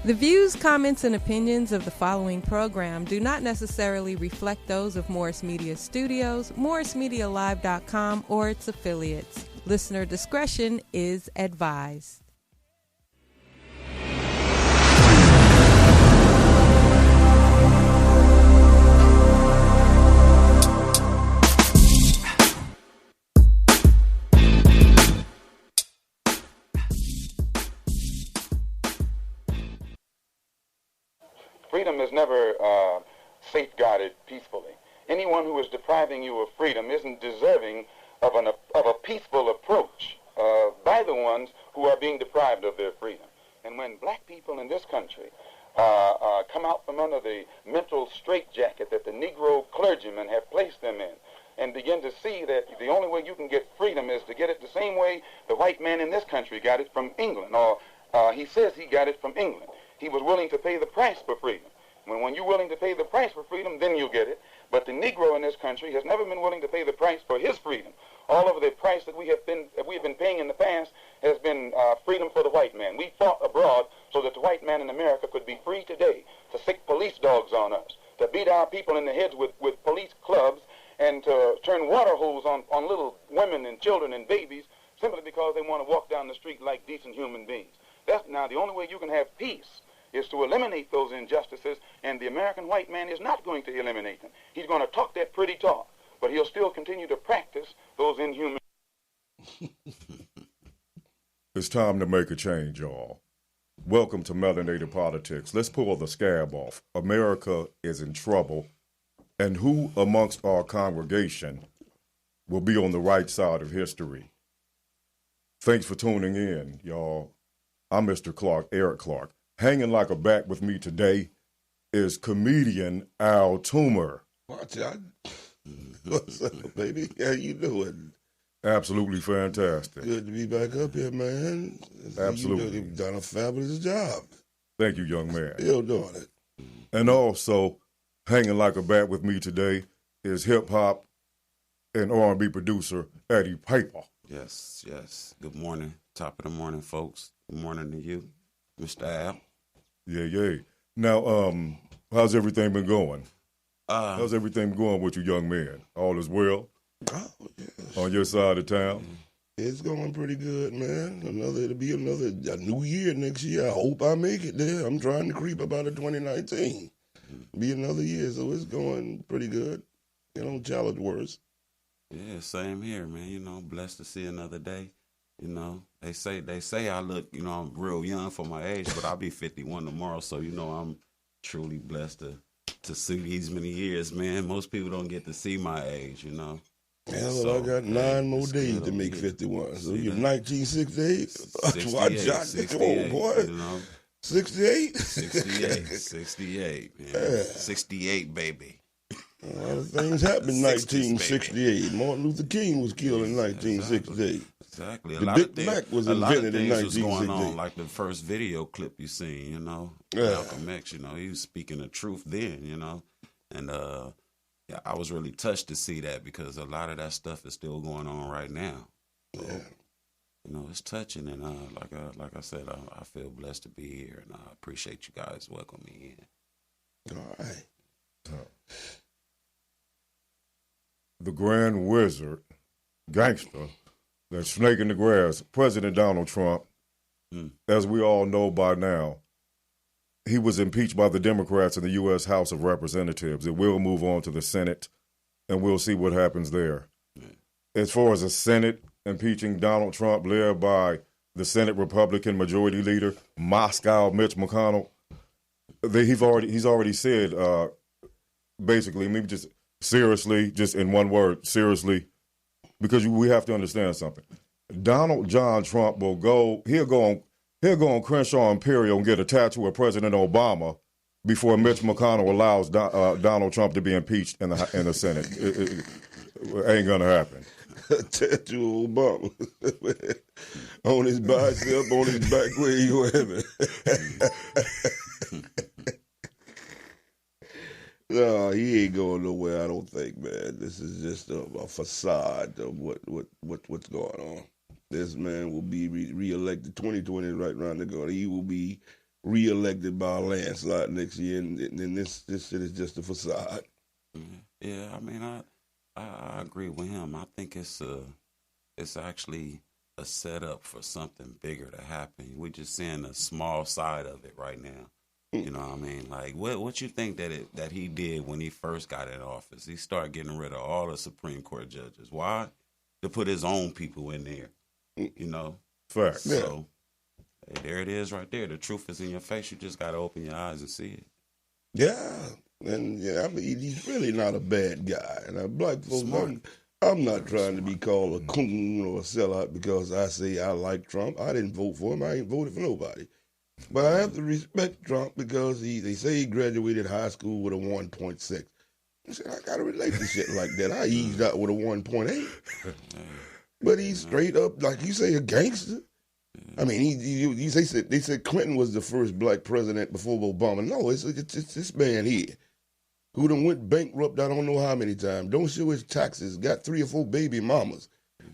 The views, comments, and opinions of the following program do not necessarily reflect those of Morris Media Studios, MorrisMediaLive.com, or its affiliates. Listener discretion is advised. Freedom is never safeguarded peacefully. Anyone who is depriving you of freedom isn't deserving of a peaceful approach by the ones who are being deprived of their freedom. And when black people in this country come out from under the mental straitjacket that the Negro clergymen have placed them in, and begin to see that the only way you can get freedom is to get it the same way the white man in this country got it from England, or he says he got it from England. He was willing to pay the price for freedom. When you're willing to pay the price for freedom, then you'll get it. But the Negro in this country has never been willing to pay the price for his freedom. All of the price that we have been paying in the past has been freedom for the white man. We fought abroad so that the white man in America could be free today to sick police dogs on us, to beat our people in the heads with police clubs, and to turn water hose on little women and children and babies simply because they want to walk down the street like decent human beings. That's now the only way you can have peace is to eliminate those injustices, and the American white man is not going to eliminate them. He's going to talk that pretty talk, but he'll still continue to practice those inhuman... It's time to make a change, y'all. Welcome to Melanated Politics. Let's pull the scab off. America is in trouble, and who amongst our congregation will be on the right side of history? Thanks for tuning in, y'all. I'm Mr. Clark, Eric Clark. Hanging like a bat with me today is comedian Al Toomer. What's up, baby? How you doing? Absolutely fantastic. Good to be back up here, man. Absolutely. You've done a fabulous job. Thank you, young man. Still doing it. And also, hanging like a bat with me today is hip-hop and R&B producer Eddie Piper. Yes. Good morning. Top of the morning, folks. Good morning to you, Mr. Al. Yeah. Now, how's everything been going? How's everything been going with you, young man? All is well? Oh, yes. On your side of town? It's going pretty good, man. It'll be a new year next year. I hope I make it there. I'm trying to creep up out of 2019. Be another year, so it's going pretty good. Challenge worse. Yeah, same here, man. Blessed to see another day. They say I look, I'm real young for my age, but I'll be 51 tomorrow, so I'm truly blessed to see these many years, man. Most people don't get to see my age, Yeah, well, I got 9 more days to make 51. So you're 1968? 68, oh, boy. 68? 68, man. Yeah. 68, baby. A lot of things happened in 1968. Martin Luther King was killed in 1968. Exactly. A lot of things was going on, like the first video clip you seen, Malcolm X, he was speaking the truth then, and I was really touched to see that because a lot of that stuff is still going on right now. So, it's touching, and like I said, I feel blessed to be here, and I appreciate you guys welcoming me in. All right. The Grand Wizard, gangster, that snake in the grass, President Donald Trump, as we all know by now, he was impeached by the Democrats in the U.S. House of Representatives. It will move on to the Senate, and we'll see what happens there. As far as the Senate impeaching Donald Trump, led by the Senate Republican Majority Leader, Moscow Mitch McConnell, he's already said, basically, maybe just seriously, just in one word, seriously, because we have to understand something. Donald John Trump will go, he'll go on Crenshaw Imperial and get a tattoo of President Obama before Mitch McConnell allows Donald Trump to be impeached in the Senate. It ain't gonna happen. Tattoo of Obama on his bicep, on his back, where you having? No, he ain't going nowhere, I don't think, man. This is just a facade of what's going on. This man will be reelected. 2020 is right around the corner. He will be reelected by a landslide next year, and this shit is just a facade. Yeah, I mean, I agree with him. I think it's actually a setup for something bigger to happen. We're just seeing a small side of it right now. You know what I mean? Like, what you think that he did when he first got in office? He started getting rid of all the Supreme Court judges. Why? To put his own people in there. You know? Fact. So, hey, there it is right there. The truth is in your face. You just got to open your eyes and see it. Yeah. And, I mean, he's really not a bad guy. And black folks, I'm not trying to be called a coon or a sellout because I say I like Trump. I didn't vote for him. I ain't voted for nobody. But I have to respect Trump because they say he graduated high school with a 1.6. I said, I got to relate to shit like that. I eased out with a 1.8. But he's straight up, like you say, a gangster. I mean, they said Clinton was the first black president before Obama. No, it's this man here who done went bankrupt I don't know how many times, don't show his taxes, got 3 or 4 baby mamas.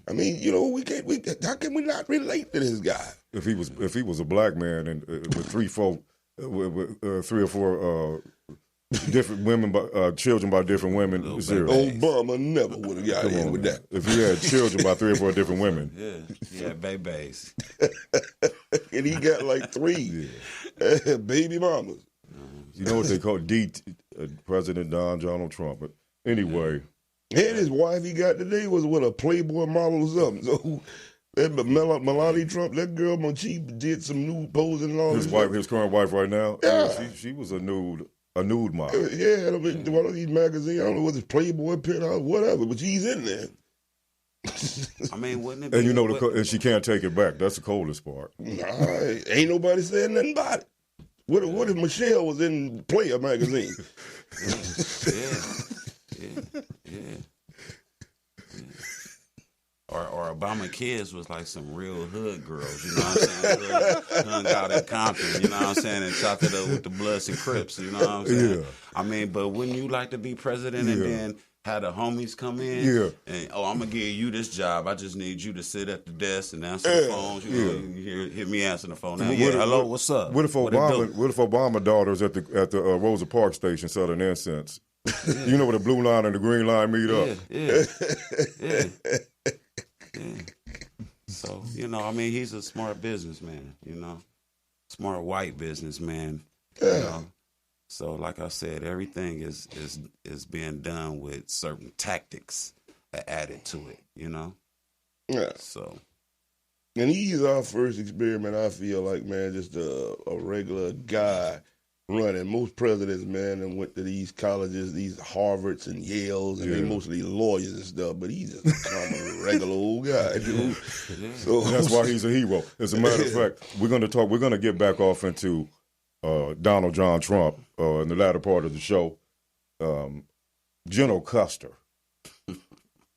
I mean, how can we not relate to this guy? If he was a black man and with 3 or 4 different women, children by different women, 0. Obama never would have got in with that. If he had children by 3 or 4 different women, yeah, babies, and he got like 3 baby mamas. You know what they call President Donald Trump. But anyway. And his wife he got today was a Playboy model or something. So that Melanated Trump, that girl, when she did some nude posing and all his current wife right now, she was a nude model. Yeah, I mean, one of these magazines, I don't know whether it's Playboy, Penthouse, whatever, but she's in there. I mean, wouldn't it be? And and she can't take it back. That's the coldest part. Nah, ain't nobody saying nothing about it. What if Michelle was in Player magazine? Yeah. Or Obama kids was like some real hood girls, you know what I'm saying? Hung out in Compton, you know what I'm saying? And chopped it up with the Bloods and Crips, you know what I'm saying? Yeah. I mean, but wouldn't you like to be president and then have the homies come in? Yeah. And, I'm going to give you this job. I just need you to sit at the desk and answer the phones. You know, you hear me answering the phone now. Hello, what's up? What if Obama daughters at the Rosa Parks station selling incense? You know where the blue line and the green line meet up? Yeah. So, I mean, he's a smart businessman, smart white businessman. So, like I said, everything is being done with certain tactics added to it, Yeah. So. And he's our first experiment, I feel like, man, just a regular guy running. Most presidents, man, and went to these colleges, these Harvards and Yales, and they mostly lawyers and stuff. But he's just a common, regular old guy, dude. So that's why he's a hero. As a matter of fact, we're going to get back off into Donald John Trump in the latter part of the show. General Custer.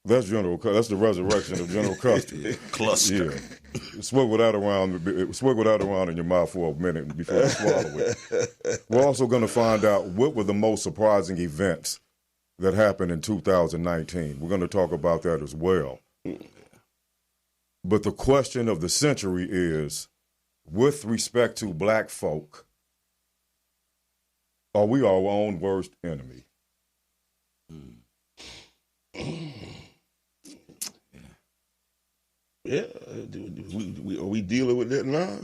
That's the resurrection of General Custer. Cluster. Yeah. Swiggle that around in your mouth for a minute before you swallow it. We're also going to find out what were the most surprising events that happened in 2019. We're going to talk about that as well. But the question of the century is, with respect to black folk, are we our own worst enemy? Yeah, are we dealing with that now?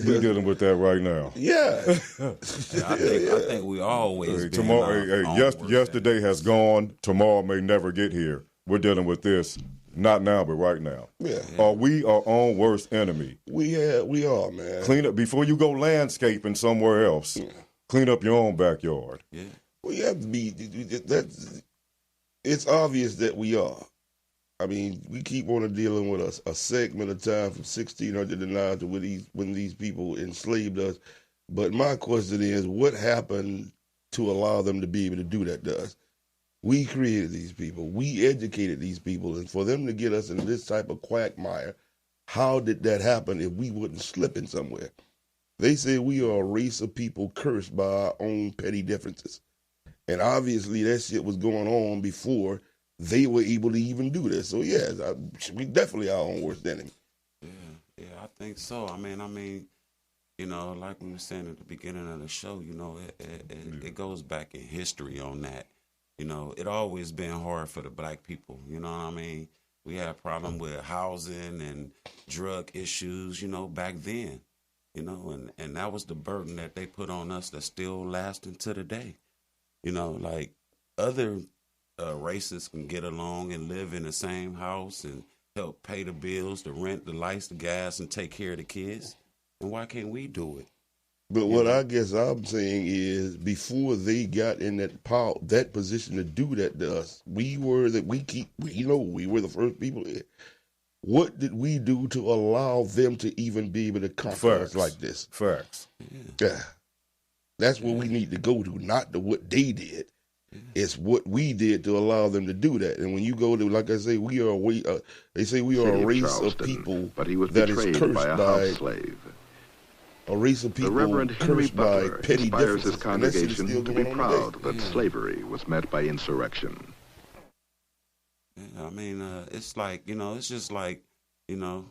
We're dealing with that right now. Yeah. I think we always yesterday has gone. Tomorrow may never get here. We're dealing with this, not now, but right now. Yeah. Are we our own worst enemy? We are, man. Clean up before you go landscaping somewhere else. Yeah. Clean up your own backyard. Yeah. Well, you have to be. It's obvious that we are. I mean, we keep on dealing with a segment of time from 1609 to when these people enslaved us. But my question is, what happened to allow them to be able to do that to us? We created these people. We educated these people. And for them to get us in this type of quagmire, how did that happen if we wouldn't slip in somewhere? They say we are a race of people cursed by our own petty differences. And obviously that shit was going on before they were able to even do this. So, yes, we definitely our own worst enemy. Yeah, I think so. I mean, you know, like we were saying at the beginning of the show, you know, it goes back in history on that. You know, it always been hard for the black people. You know what I mean? We had a problem with housing and drug issues, you know, back then. You know, and that was the burden that they put on us that's still lasting to today. You know, like other races can get along and live in the same house and help pay the bills, the rent, the lights, the gas, and take care of the kids. And why can't we do it? But what I guess I'm saying is, before they got in that position to do that to us, we were the first people. What did we do to allow them to even be able to conquer us like this? Facts. Yeah. That's where we need to go to, not to what they did. It's what we did to allow them to do that. And when you go to, like I say, they say we are a race of people but he was that is betrayed cursed by a house slave. A race of people The Reverend Henry cursed by Butler petty inspires his differences. congregation to be proud that Yeah. slavery was met by insurrection. Yeah, I mean, it's like, you know, it's just like, you know,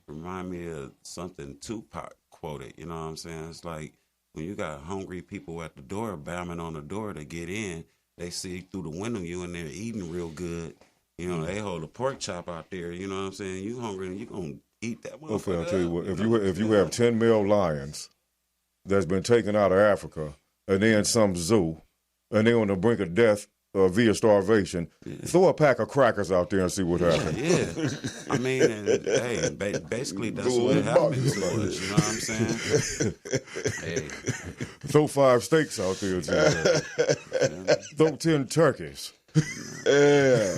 remind me of something Tupac quoted, you know what I'm saying? It's like when you got hungry people at the door, banging on the door to get in, they see through the window you and they're eating real good. You know, they hold a pork chop out there, you know what I'm saying? You hungry and you going to eat that motherfucker. Okay, I'll tell you what, if you have 10 male lions that's been taken out of Africa and they're in some zoo and they're on the brink of death via starvation, throw a pack of crackers out there and see what happens. Yeah. I mean, and, hey, basically that's what happened to us, you know what I'm saying? Hey. Throw 5 steaks out there, throw 10 turkeys. Yeah.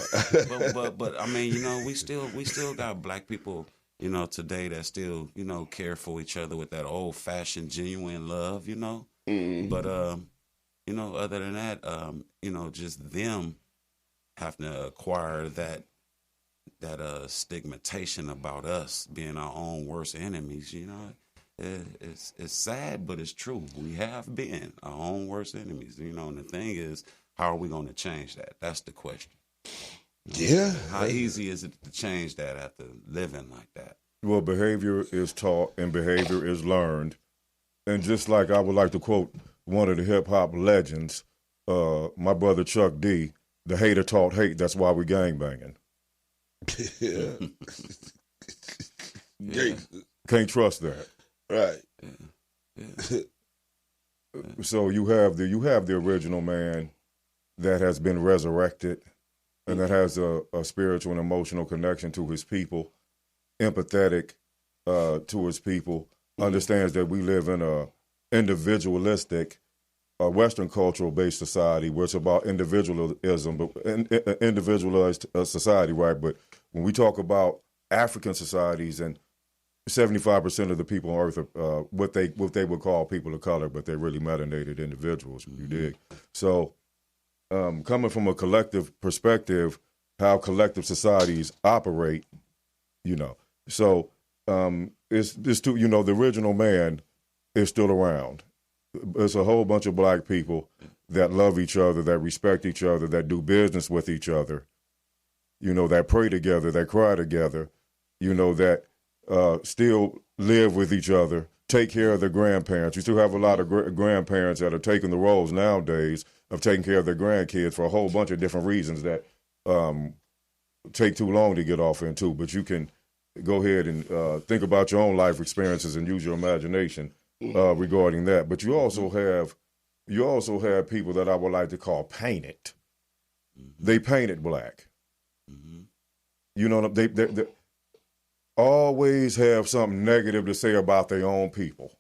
but I mean, you know, we still got black people, you know, today that still, you know, care for each other with that old fashioned genuine love, you know. Mm-hmm. But you know, other than that, you know, just them having to acquire that stigmatization about us being our own worst enemies, you know. It's sad, but it's true. We have been our own worst enemies, you know. And the thing is, how are we going to change that? That's the question. Yeah. How easy is it to change that after living like that? Well, behavior is taught and behavior is learned. And just like I would like to quote one of the hip-hop legends, my brother Chuck D, the hater taught hate, that's why we gangbanging. Yeah. Yeah. Can't trust that. Right. Yeah. So you have the original man that has been resurrected and that has a spiritual and emotional connection to his people, empathetic to his people, understands that we live in a individualistic, Western cultural-based society where it's about individualism, but individualized society, right? But when we talk about African societies, and 75% of the people on Earth are what they would call people of color, but they're really melanated individuals. You dig? So, coming from a collective perspective, how collective societies operate, you know. So, it's this too. You know, the original man is still around. It's a whole bunch of black people that love each other, that respect each other, that do business with each other, you know, that pray together, that cry together, you know, that still live with each other, take care of their grandparents. You still have a lot of grandparents that are taking the roles nowadays of taking care of their grandkids for a whole bunch of different reasons that take too long to get off into. But you can go ahead and think about your own life experiences and use your imagination regarding that. But you also have people that I would like to call painted. They painted black. You know, they always have something negative to say about their own people.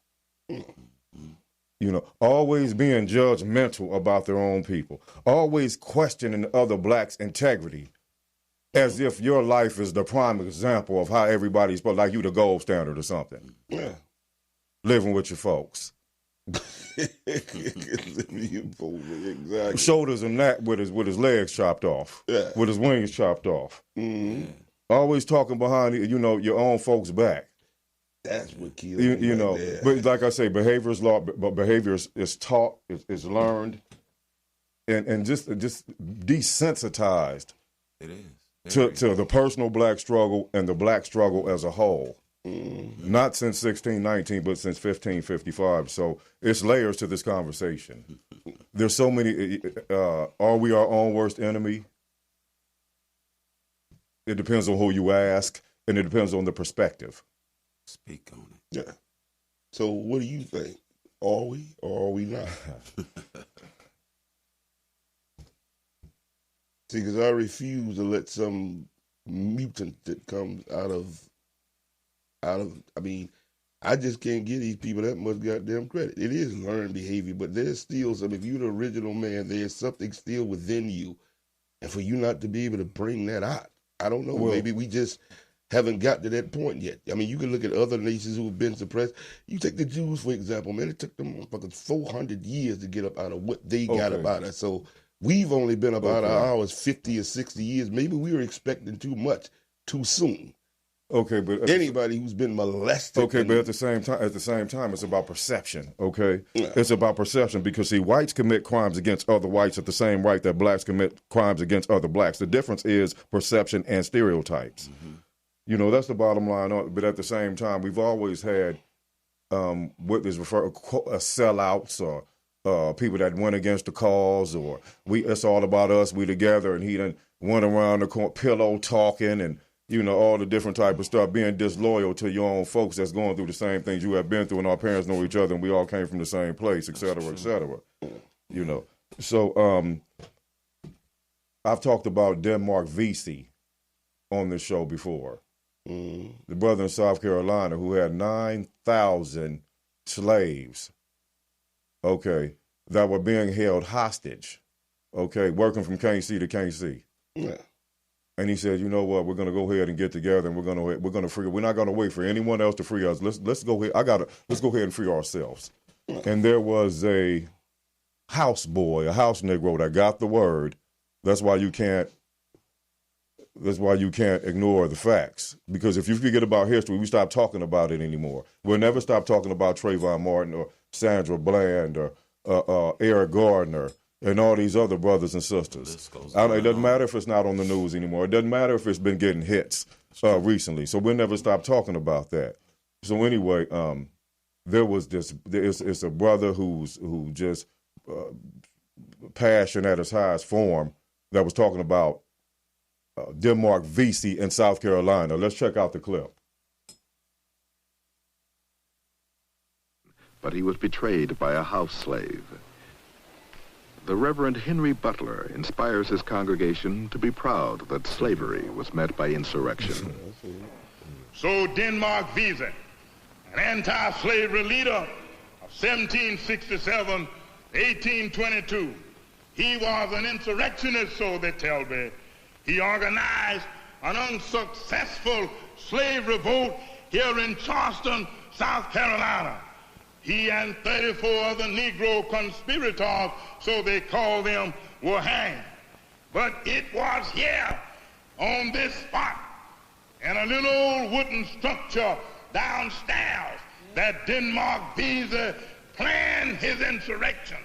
You know, always being judgmental about their own people. Always questioning other blacks' integrity as if your life is the prime example of how everybody's supposed, like you the gold standard or something. Yeah. Living with your folks. Exactly. Shoulders and that with his legs chopped off. Yeah. With his wings chopped off. Mm-hmm. Always talking behind, you know, your own folks' back. That's what kills You know, there. but like I say, behavior is law, but behavior is taught, is learned, and just desensitized It is. to the personal black struggle and the black struggle as a whole. Not since 1619, but since 1555. So it's layers to this conversation. There's so many. Are we our own worst enemy? It depends on who you ask, and it depends on the perspective. Speak on it. Yeah. So what do you think? Are we or are we not? See, because I refuse to let some mutant that comes out of, I mean, I just can't give these people that much goddamn credit. It is learned behavior, but there's still some, if you're the original man, there's something still within you. And for you not to be able to bring that out, I don't know, maybe we just haven't got to that point yet. I mean, you can look at other nations who have been suppressed. You take the Jews, for example, man, it took them fucking 400 years to get up out of what they got up out of. So we've only been up out of ours 50 or 60 years. Maybe we were expecting too much too soon. Okay, but anybody who's been molested. Okay, but at the same time, it's about perception. Okay, it's about perception because see, whites commit crimes against other whites at the same rate that blacks commit crimes against other blacks. The difference is perception and stereotypes. Mm-hmm. You know, that's the bottom line. But at the same time, we've always had what is referred sellouts or people that went against the cause, or it's all about us. We together, and he done went around the corner, pillow talking and. You know, all the different type of stuff, being disloyal to your own folks that's going through the same things you have been through, and our parents know each other, and we all came from the same place, et cetera, et cetera. You know, so I've talked about Denmark Vesey on this show before. The brother in South Carolina who had 9,000 slaves, okay, that were being held hostage, okay, working from K-C to K-C. Yeah. And he said, you know what, we're going to go ahead and get together, and we're going to free. We're not going to wait for anyone else to free us. Let's go ahead. Let's go ahead and free ourselves. And there was a house boy, a house Negro that got the word. That's why you can't ignore the facts. Because if you forget about history, we stop talking about it anymore. We'll never stop talking about Trayvon Martin or Sandra Bland or Eric Gardner. And all these other brothers and sisters. It doesn't matter if it's not on the news anymore. It doesn't matter if it's been getting hits recently. So we'll never stop talking about that. So anyway, there was it's a brother who just passion at its highest form that was talking about Denmark Vesey in South Carolina. Let's check out the clip. But he was betrayed by a house slave. The Reverend Henry Butler inspires his congregation to be proud that slavery was met by insurrection. So Denmark Vesey, an anti-slavery leader of 1767, 1822, he was an insurrectionist, so they tell me. He organized an unsuccessful slave revolt here in Charleston, South Carolina. He and 34 other Negro conspirators, so they called them, were hanged. But it was here on this spot in a little old wooden structure downstairs that Denmark Vesey planned his insurrection.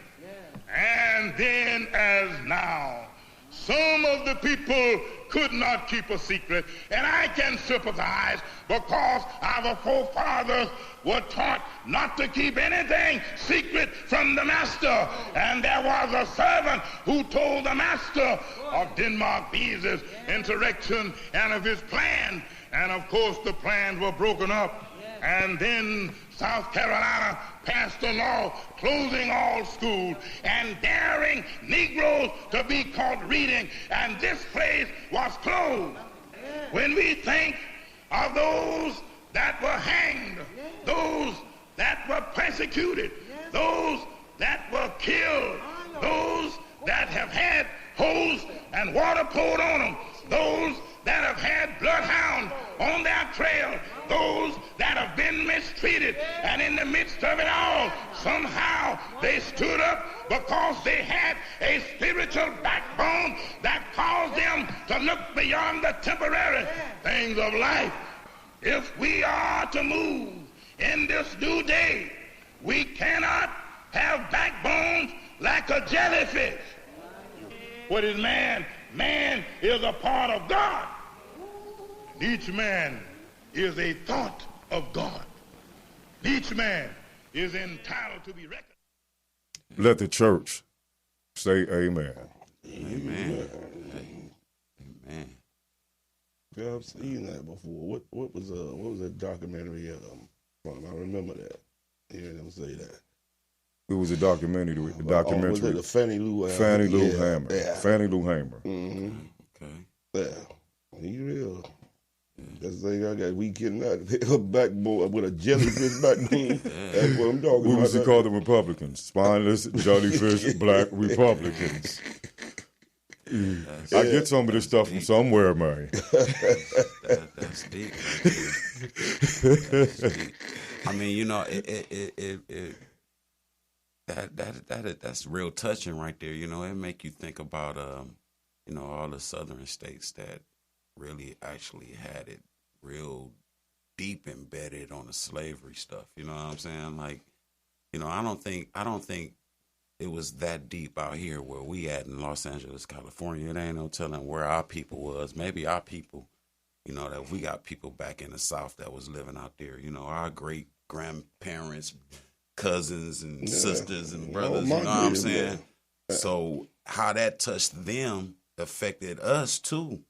And then as now, some of the people could not keep a secret, and I can sympathize because our forefathers were taught not to keep anything secret from the master. And there was a servant who told the master of Denmark Vesey's insurrection and of his plan. And of course the plans were broken up. And then South Carolina passed a law closing all schools and daring Negroes to be caught reading, and this place was closed. When we think of those that were hanged, those that were persecuted, those that were killed, those that have had hose and water poured on them, those that have had bloodhounds on their trail, those that have been mistreated, and in the midst of it all, somehow they stood up because they had a spiritual backbone that caused them to look beyond the temporary things of life. If we are to move in this new day, we cannot have backbones like a jellyfish. What is man? Man is a part of God. Each man is a thought of God. Each man is entitled to be recognized. Let the church say amen. Amen. Amen. Yeah, I've seen that before. What was that documentary from? I remember that. Hearing them say that. It was a documentary. Was it the Fannie Lou Hamer? Fannie Lou Hamer. Yeah. Fannie Lou Hamer. Mm-hmm. Okay. Yeah. He real. That's the thing I got. We getting out her backbone with a jellyfish backbone. That's what I'm talking What about. was he called the Republicans? Spineless, jellyfish, black Republicans. I get some of this stuff from somewhere, man. That's deep. That's deep. I mean, you know, that's real touching right there. You know, it make you think about you know, all the southern states that really actually had it real deep embedded on the slavery stuff. You know what I'm saying? Like, you know, I don't think it was that deep out here where we at in Los Angeles, California. It ain't no telling where our people was. Maybe our people, you know, that we got people back in the South that was living out there. You know, our great grandparents, cousins and sisters and brothers. You know what I'm saying? So how that touched them affected us too,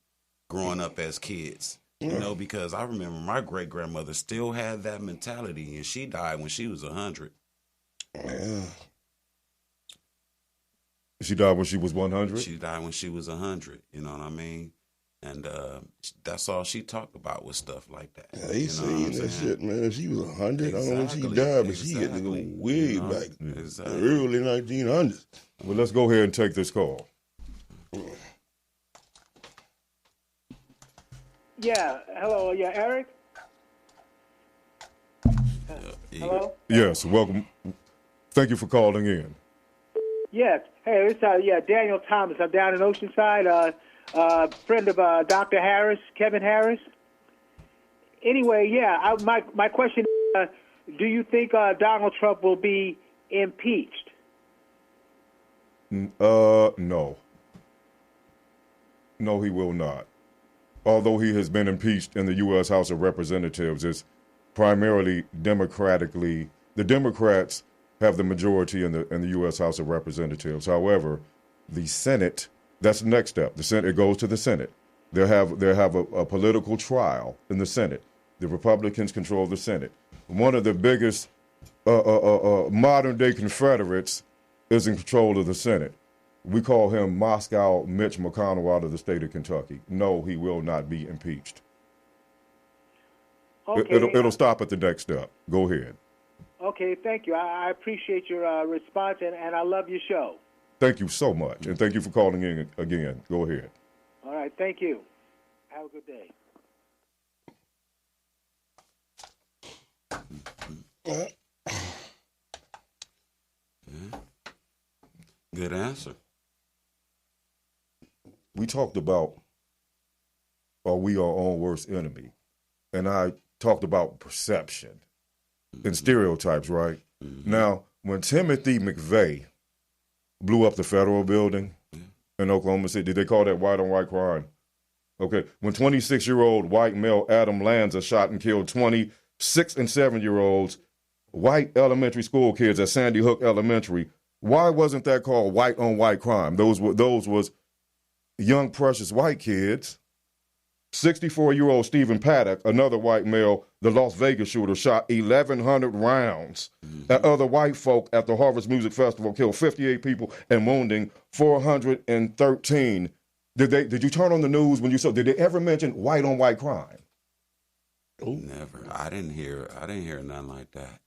growing up as kids. You know, because I remember my great grandmother still had that mentality, and she died when she was 100. Yeah. She died when she was 100? She died when she was 100, you know what I mean? And that's all she talked about was stuff like that. Yeah, they saying that shit, man. If she was 100, I don't know when she died, but she had to go way back. Exactly. Early 1900s. Well, let's go ahead and take this call. Yeah, hello, yeah, Eric? Hello? Yes, welcome. Thank you for calling in. Yes. Hey, it's Daniel Thomas. I'm down in Oceanside. Friend of Dr. Harris, Kevin Harris. Anyway, yeah, my question is, do you think Donald Trump will be impeached? No. No, he will not. Although he has been impeached in the U.S. House of Representatives, it's primarily democratically. The Democrats have the majority in the U.S. House of Representatives. However, the Senate, that's the next step. The Senate, it goes to the Senate. They'll have a political trial in the Senate. The Republicans control the Senate. One of the biggest modern-day Confederates is in control of the Senate. We call him Moscow Mitch McConnell out of the state of Kentucky. No, he will not be impeached. Okay. It'll stop at the next step. Go ahead. Okay, thank you. I appreciate your response, and I love your show. Thank you so much, and thank you for calling in again. Go ahead. All right, thank you. Have a good day. Good answer. We talked about, are we our own worst enemy? And I talked about perception and stereotypes, right? Mm-hmm. Now, when Timothy McVeigh blew up the federal building in Oklahoma City, did they call that white-on-white crime? Okay. When 26-year-old white male Adam Lanza shot and killed 26 and 7-year-olds, white elementary school kids at Sandy Hook Elementary, why wasn't that called white-on-white crime? Those was young, precious white kids. 64-year-old Stephen Paddock, another white male, the Las Vegas shooter, shot 1,100 rounds at other white folk at the Harvest Music Festival, killed 58 people and wounding 413. Did you turn on the news when you saw? Did they ever mention white-on-white crime? Never. I didn't hear nothing like that.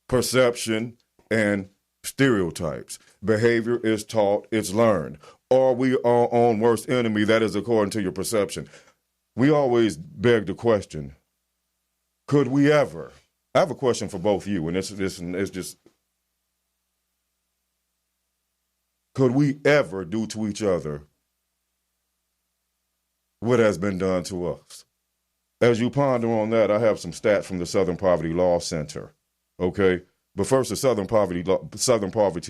Perception and stereotypes. Behavior is taught, it's learned. Are we our own worst enemy? That is according to your perception. We always beg the question, could we ever? I have a question for both of you, and it's just, could we ever do to each other what has been done to us? As you ponder on that, I have some stats from the Southern Poverty Law Center, okay? But first, the Southern Poverty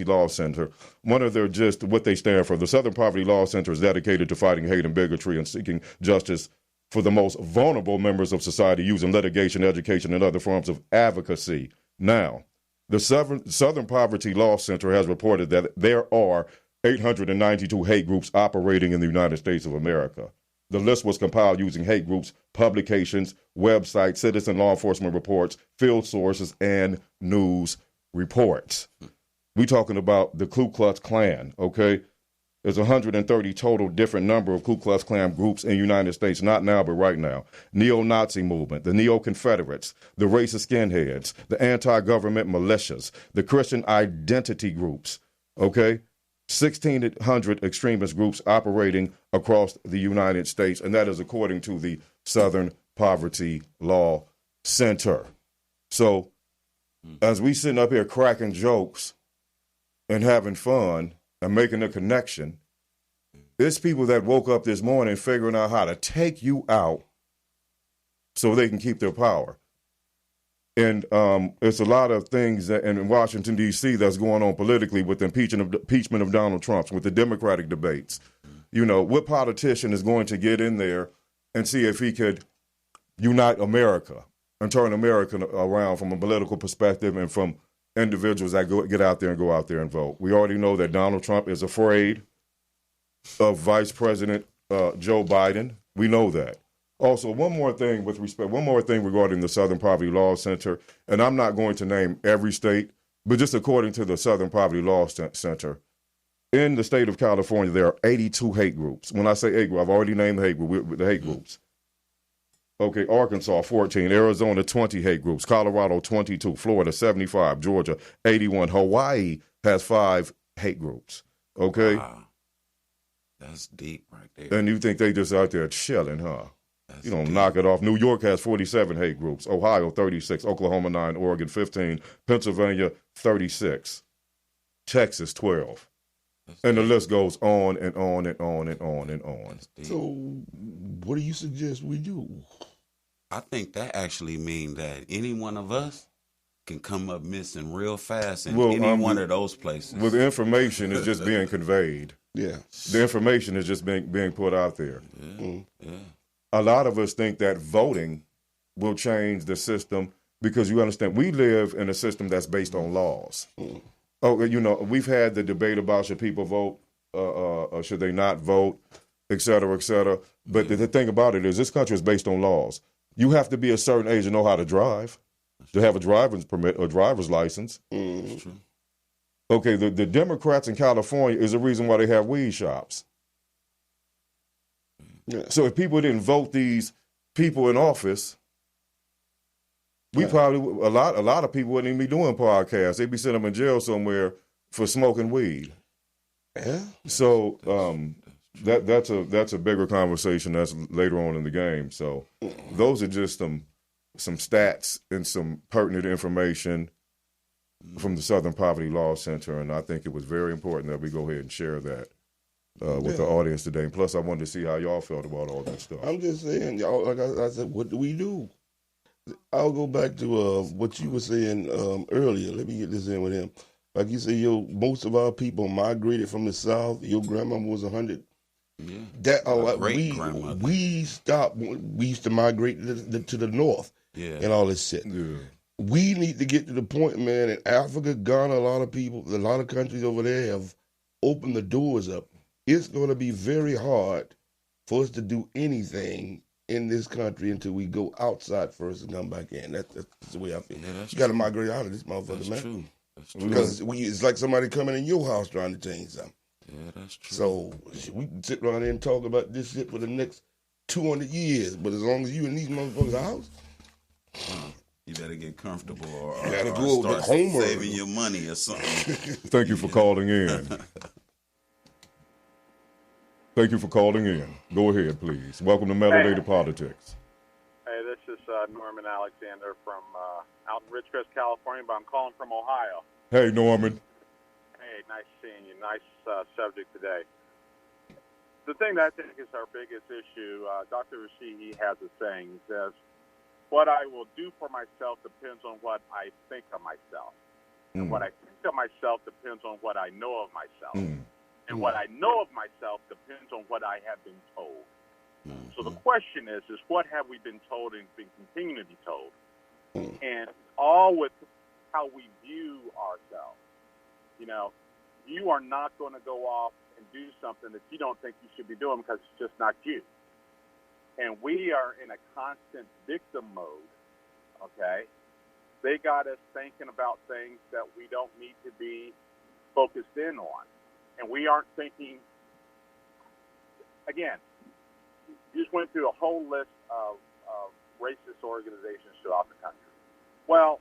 Law Center, one of their what they stand for, the Southern Poverty Law Center is dedicated to fighting hate and bigotry and seeking justice for the most vulnerable members of society using litigation, education, and other forms of advocacy. Now, the Southern Poverty Law Center has reported that there are 892 hate groups operating in the United States of America. The list was compiled using hate groups, publications, websites, citizen law enforcement reports, field sources, and news reports. We're talking about the Ku Klux Klan, okay? There's 130 total different number of Ku Klux Klan groups in the United States, not now, but right now. Neo-Nazi movement, the Neo-Confederates, the racist skinheads, the anti-government militias, the Christian identity groups, okay? 1,600 extremist groups operating across the United States, and that is according to the Southern Poverty Law Center. So as we sitting up here cracking jokes and having fun and making a connection, it's people that woke up this morning figuring out how to take you out so they can keep their power. And it's a lot of things that, in Washington, D.C. that's going on politically with the impeachment of Donald Trump, with the Democratic debates. You know, what politician is going to get in there and see if he could unite America and turn America around from a political perspective and from individuals that get out there and vote. We already know that Donald Trump is afraid of Vice President Joe Biden. We know that. Also, one more thing regarding the Southern Poverty Law Center, and I'm not going to name every state, but just according to the Southern Poverty Law Center, in the state of California, there are 82 hate groups. When I say hate group, I've already named the hate groups. Okay, Arkansas, 14, Arizona, 20 hate groups, Colorado, 22, Florida, 75, Georgia, 81, Hawaii has 5 hate groups, okay? Wow. That's deep right there. And you think they just out there chilling, huh? You don't knock it off. New York has 47 hate groups, Ohio, 36, Oklahoma, 9, Oregon, 15, Pennsylvania, 36, Texas, 12. And the list goes on and on and on and on and on. So what do you suggest we do? I think that actually means that any one of us can come up missing real fast in any one of those places. Well, the information is just being conveyed. Yeah. The information is just being put out there. Yeah. Yeah. A lot of us think that voting will change the system because you understand we live in a system that's based on laws. Oh, you know, we've had the debate about should people vote or should they not vote, et cetera, et cetera. But the thing about it is this country is based on laws. You have to be a certain age to know how to drive, to have a driver's permit or driver's license. That's true. Okay, the Democrats in California is the reason why they have weed shops. Yeah. So if people didn't vote these people in office, we probably a lot of people wouldn't even be doing podcasts. They'd be sitting them in jail somewhere for smoking weed. Yeah. So that's a bigger conversation that's later on in the game. So those are just some stats and some pertinent information from the Southern Poverty Law Center, and I think it was very important that we go ahead and share that with the audience today. And plus, I wanted to see how y'all felt about all that stuff. I'm just saying, y'all. Like I said, what do we do? I'll go back to what you were saying earlier. Let me get this in with him. Like you said, most of our people migrated from the South. Your grandmama was 100. Yeah. That we stopped. We used to migrate to the North. Yeah. And all this shit. Yeah. We need to get to the point, man. In Africa, Ghana, a lot of countries over there have opened the doors up. It's going to be very hard for us to do anything in this country until we go outside first and come back in. That's the way I feel. Yeah, you got to migrate out of this motherfucker, man. True. That's true. Because it's like somebody coming in your house trying to change something. Yeah, that's true. So we can sit around here and talk about this shit for the next 200 years, but as long as you in these motherfuckers' house, you better get comfortable or start saving your money or something. Thank you for calling in. Thank you for calling in. Go ahead, please. Welcome to Melanated Politics. Hey, this is Norman Alexander from out in Ridgecrest, California, but I'm calling from Ohio. Hey, Norman. Hey, nice seeing you. Nice subject today. The thing that I think is our biggest issue, Dr. Rashid, he has a saying. He says, what I will do for myself depends on what I think of myself. And what I think of myself depends on what I know of myself. And what I know of myself depends on what I have been told. So the question is what have we been told and been continuing to be told? And all with how we view ourselves. You know, you are not going to go off and do something that you don't think you should be doing because it's just not you. And we are in a constant victim mode, okay? They got us thinking about things that we don't need to be focused in on. And we aren't thinking, again, you just went through a whole list of racist organizations throughout the country. Well,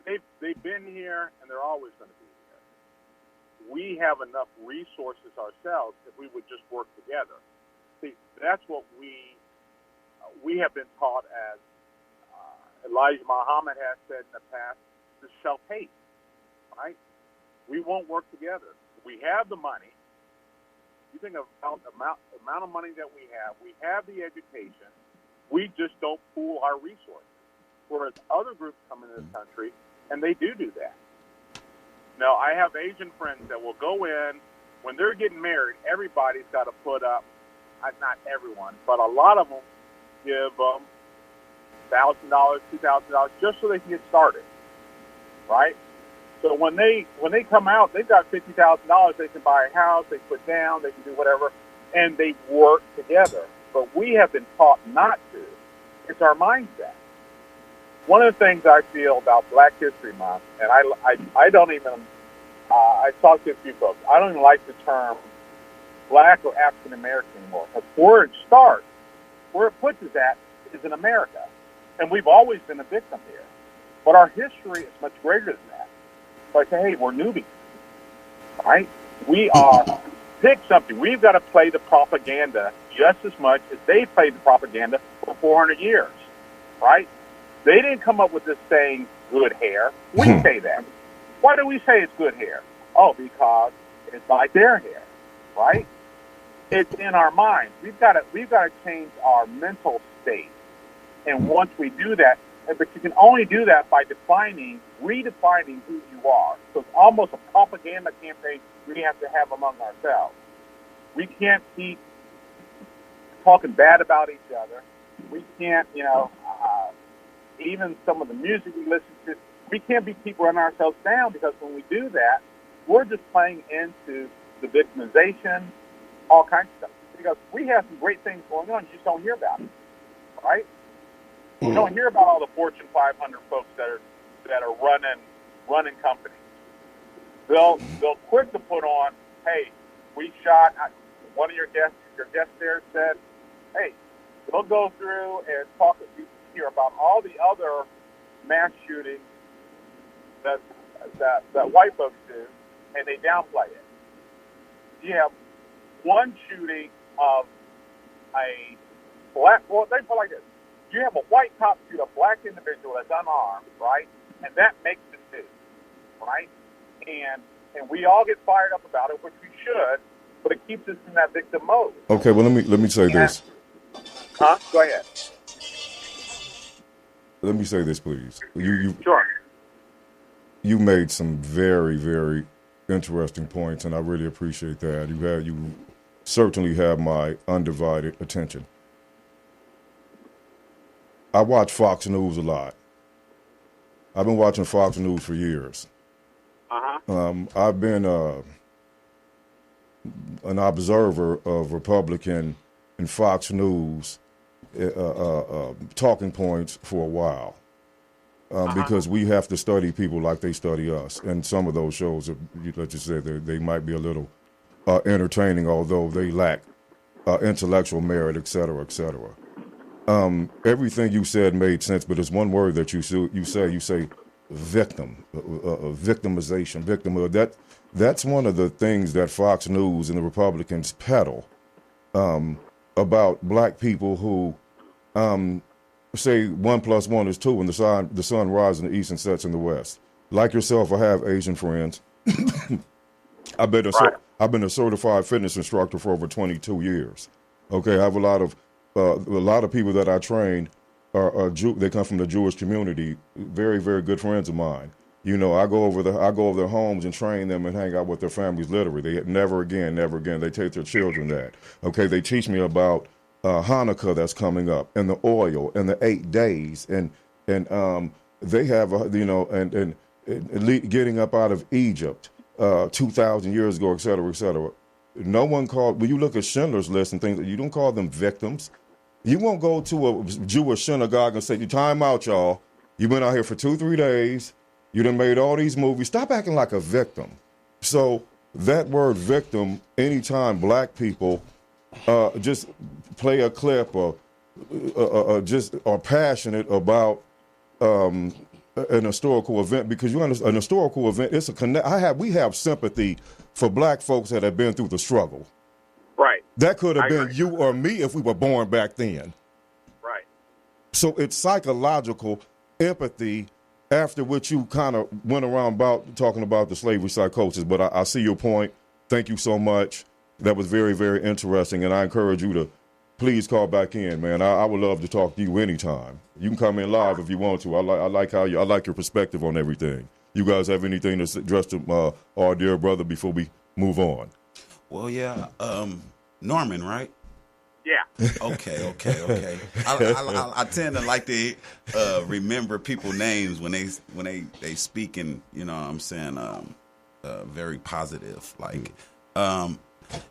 they've been here, and they're always going to be here. We have enough resources ourselves if we would just work together. See, that's what we have been taught, as Elijah Muhammad has said in the past, to self-hate, right? We won't work together. We have the money. You think about the amount of money that we have the education, we just don't pool our resources. Whereas other groups come into this country, and they do that. Now, I have Asian friends that will go in, when they're getting married, everybody's got to put up, not everyone, but a lot of them give them $1,000, $2,000 just so they can get started, right? So when they come out, they've got $50,000. They can buy a house, they put down, they can do whatever, and they work together. But we have been taught not to. It's our mindset. One of the things I feel about Black History Month, and I don't even, I talked to a few folks, I don't even like the term Black or African American anymore, because where it starts, where it puts us at, is in America. And we've always been a victim here. But our history is much greater than that. So I say, hey, we're newbies, right? We are, pick something. We've got to play the propaganda just as much as they played the propaganda for 400 years, right? They didn't come up with this saying, good hair. We say that. Why do we say it's good hair? Oh, because it's like their hair, right? It's in our minds. We've got to change our mental state. And once we do that, but you can only do that by redefining who you are. So it's almost a propaganda campaign we have to have among ourselves. We can't keep talking bad about each other. We can't, even some of the music we listen to, we can't be people running ourselves down, because when we do that, we're just playing into the victimization, all kinds of stuff. Because we have some great things going on, you just don't hear about it, right? You don't hear about all the Fortune 500 folks that are running companies. They'll quick to put on, hey, we shot. One of your guests there said, hey, they'll go through and talk to you here about all the other mass shootings that white folks do, and they downplay it. You have one shooting of a black. Well, they put it like this. You have a white cop shoot a black individual that's unarmed, right? And that makes the news, right? And we all get fired up about it, which we should, but it keeps us in that victim mode. Okay, well, let me say this. Go ahead. Let me say this, please. Sure. You made some very, very interesting points, and I really appreciate that. You certainly have my undivided attention. I watch Fox News a lot. I've been watching Fox News for years. I've been an observer of Republican and Fox News talking points for a while, because we have to study people like they study us. And some of those shows, let's just say, they might be a little entertaining, although they lack intellectual merit, et cetera, et cetera. Everything you said made sense, but there's one word that you say victim, victimization, victimhood. That's one of the things that Fox News and the Republicans peddle about black people who say 1 + 1 is 2 when the sun rises in the east and sets in the west. Like yourself, I have Asian friends. I've been a certified fitness instructor for over 22 years. Okay, I have a lot of people that I train are they come from the Jewish community. Very, very good friends of mine. I go over their homes and train them and hang out with their families. Literally, they never again. They take their children that. Okay, they teach me about Hanukkah that's coming up, and the oil, and the 8 days, and they have and getting up out of Egypt 2,000 years ago, et cetera, et cetera. No one called. When you look at Schindler's List and things, you don't call them victims. You won't go to a Jewish synagogue and say, "Time out, y'all. You've been out here for 2-3 days. You done made all these movies. Stop acting like a victim." So that word victim, anytime black people just play a clip or just are passionate about an historical event, because you understand, an historical event, it's a connect. We have sympathy for black folks that have been through the struggle. Right. That could have been you or me if we were born back then. Right. So it's psychological empathy, after which you kind of went around about talking about the slavery psychosis. But I see your point. Thank you so much. That was very, very interesting, and I encourage you to please call back in, man. I would love to talk to you anytime. You can come in live if you want to. I like your perspective on everything. You guys have anything to address to our dear brother before we move on? Well, yeah, Norman, right? Yeah. Okay. I tend to like to remember people's names when they speak, and you know what I'm saying, very positive. Like,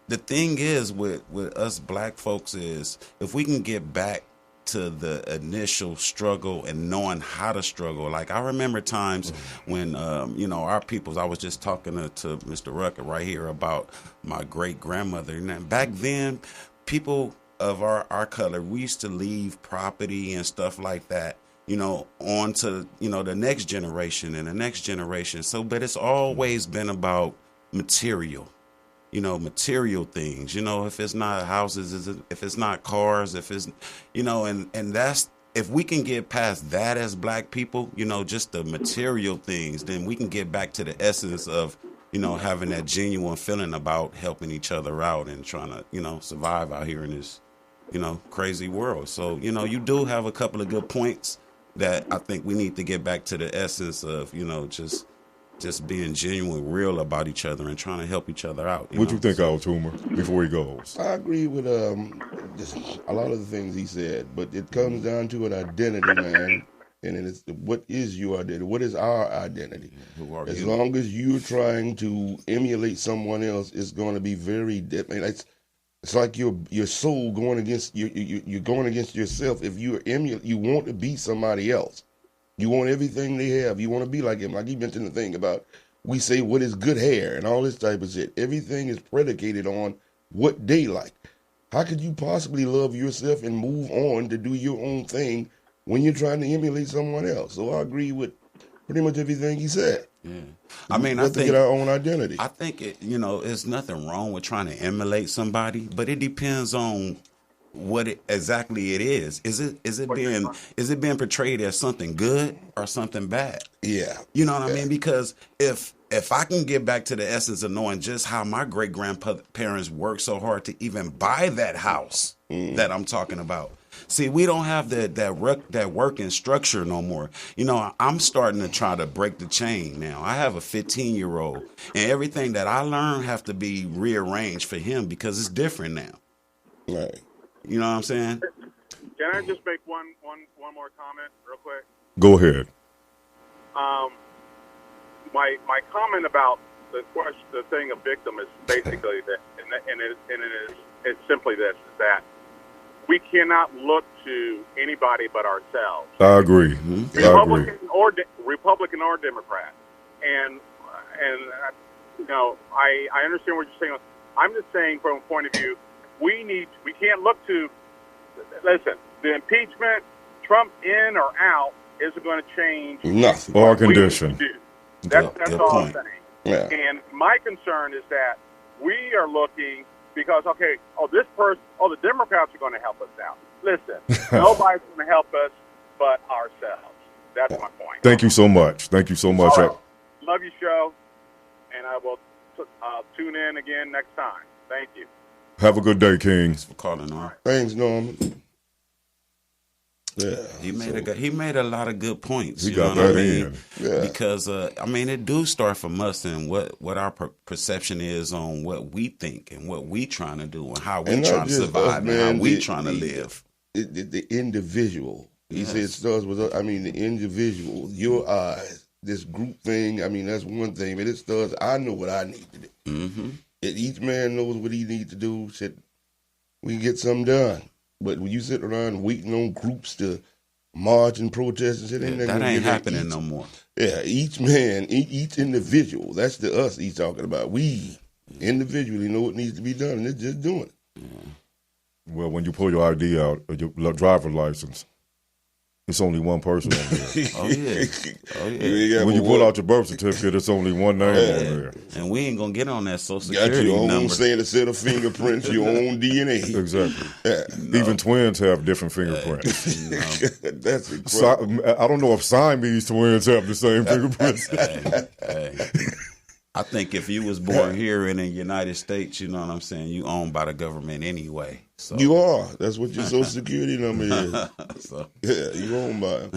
the thing is with us black folks is, if we can get back to the initial struggle and knowing how to struggle. Like, I remember times when, our peoples, I was just talking to Mr. Rucker right here about my great-grandmother. And back then, people of our color, we used to leave property and stuff like that, on to, the next generation and the next generation. So, but it's always been about material. Material things, if it's not houses, if it's not cars, if it's, and that's, if we can get past that as black people, just the material things, then we can get back to the essence of, having that genuine feeling about helping each other out and trying to, survive out here in this, crazy world. So, you do have a couple of good points that I think we need to get back to the essence of, just being genuine, real about each other and trying to help each other out. What you think, Al Toomer, before he goes? I agree with just a lot of the things he said, but it comes down to an identity, man. And it's what is your identity? What is our identity? As long as you're trying to emulate someone else, it's going to be very different. It's like your soul going against you're going against yourself. If you want to be somebody else. You want everything they have. You want to be like him. Like he mentioned the thing about, we say what is good hair and all this type of shit. Everything is predicated on what they like. How could you possibly love yourself and move on to do your own thing when you're trying to emulate someone else? So I agree with pretty much everything he said. Yeah. I mean, I think get our own identity. I think there's nothing wrong with trying to emulate somebody, but it depends on what exactly it is. Is it being portrayed as something good or something bad? Yeah. You know what I mean? Because if I can get back to the essence of knowing just how my great grandparents worked so hard to even buy that house that I'm talking about. See, we don't have that working structure no more. I'm starting to try to break the chain now. I have a 15-year-old, and everything that I learned have to be rearranged for him because it's different now. Right. You know what I'm saying? Can I just make one more comment real quick? Go ahead. My comment about the thing of victim is basically that, it's simply this: is that we cannot look to anybody but ourselves. I agree. Republican or Democrat, and I understand what you're saying. I'm just saying from a point of view. We can't look to, listen, the impeachment, Trump in or out, isn't going to change nothing. Or condition. That's all I'm saying. Yeah. And my concern is that we are looking because, the Democrats are going to help us out. Listen, nobody's going to help us but ourselves. That's my point. Thank you so much. Thank you so much. Right. Love your show, and I will tune in again next time. Thank you. Have a good day, King. Thanks for calling on. Thanks, Norman. Yeah, he made a lot of good points. He You got know what that I mean? in. Yeah. Because I mean, it do start from us and what our perception is on what we think and what we trying to do and how we And not trying to just survive us, and how man, we trying to live. The individual. He said it Yes. starts with us. I mean, the individual, your eyes, this group thing. I mean, that's one thing, but it starts. I know what I need to do. Mm-hmm. Each man knows what he needs to do. Shit, we can get something done. But when you sit around waiting on groups to march and protest and shit, That ain't happening no more. Yeah, each man, each individual. That's the us he's talking about. We individually know what needs to be done, and it's just doing it. Well, when you pull your ID out, or your driver license, it's only one person on there. Oh yeah. Oh yeah. When you pull out your birth certificate, it's only one name on there. And we ain't gonna get on that social Got security your own number. set of fingerprints, your own DNA. Exactly. Yeah. Even twins have different fingerprints. That's incredible. I don't know if Siamese twins have the same fingerprints. Hey. I think if you was born here in the United States, you know what I'm saying, you owned by the government anyway. So. You are. That's what your social security number is. So. Yeah, you own by them.